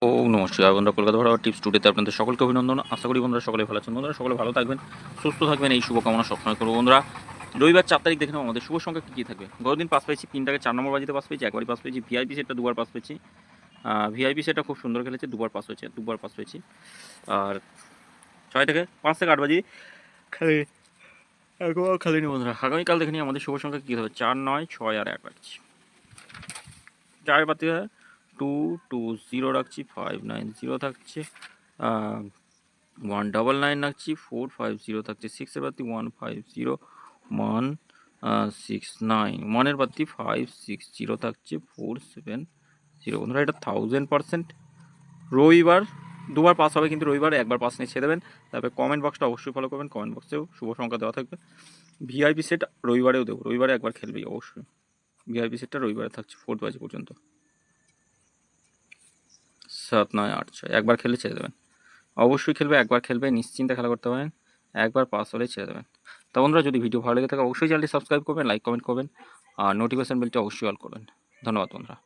ও নমস্কার বন্ধুরা, কলকাতা ভাড়া টিপস টুডেতে আপনাদের সকলকে অভিনন্দন। আশা করি বন্ধুরা সকলে ভালো আছেন। বন্ধুরা সকলে ভালো থাকবেন, সুস্থ থাকবেন, এই শুভকামনা সবসময় করবো। বন্ধুরা রবিবার 4 তারিখ দেখে নেব আমাদের শুভ সংখ্যা কী থাকবে। গতদিন পাস পেয়েছি 3টাকে 4 নম্বর বাজিতে পাস পেয়েছি, একবারই পাস পেয়েছি। ভিআইপি সেটটা দুবার পাস পেয়েছি। ভিআইপি সেটটা খুব সুন্দর খেলেছে, দুবার পাস পেয়েছি। আর 6 থেকে 5 থেকে 8 বাজি খেলে একবার খেলেনি। বন্ধুরা আগামীকাল দেখে নিই আমাদের শুভ সংখ্যা কী হবে। 4, 9, 6 আর 1 রাখছি। 4 পাতি 2, 2, 0 রাখছি, 5, 9, 0 থাকছে, 1, 9 রাখছি, 4, 5, 0 থাকছে, 6 এর বাতি 1, 5, 0, 1, 6, 9, 1 এর বাতি 5, 6, 0 থাকছে, 4, 7, 0। বন্ধুরা এটা 1000% রবিবার দুবার পাস হবে, কিন্তু রবিবার একবার পাস নিয়ে ছেড়ে দেবেন। তারপরে কমেন্ট বক্সটা অবশ্যই ফলো করবেন, কমেন্ট বক্সেও শুভ সংখ্যা দেওয়া থাকবে। ভিআইপি সেট রবিবারেও দেবো, রবিবারে একবার খেলবেই অবশ্যই। ভিআইপি সেটটা রবিবারে থাকছে 4 বাজে পর্যন্ত। 7, 9, 8, 6 একবার খেলে ছেড়ে দেবেন। অবশ্যই খেলবে, একবার খেলবে, নিশ্চিন্তে খেলা করতে পারেন। একবার পাস হলেই ছেড়ে দেবেন। তা বন্ধুরা যদি ভিডিও ভালো লেগে থাকে অবশ্যই চ্যানেলটি সাবস্ক্রাইব করবেন, লাইক কমেন্ট করবেন, আর নোটিফিকেশন বেলটি অবশ্যই অল করবেন। ধন্যবাদ বন্ধুরা।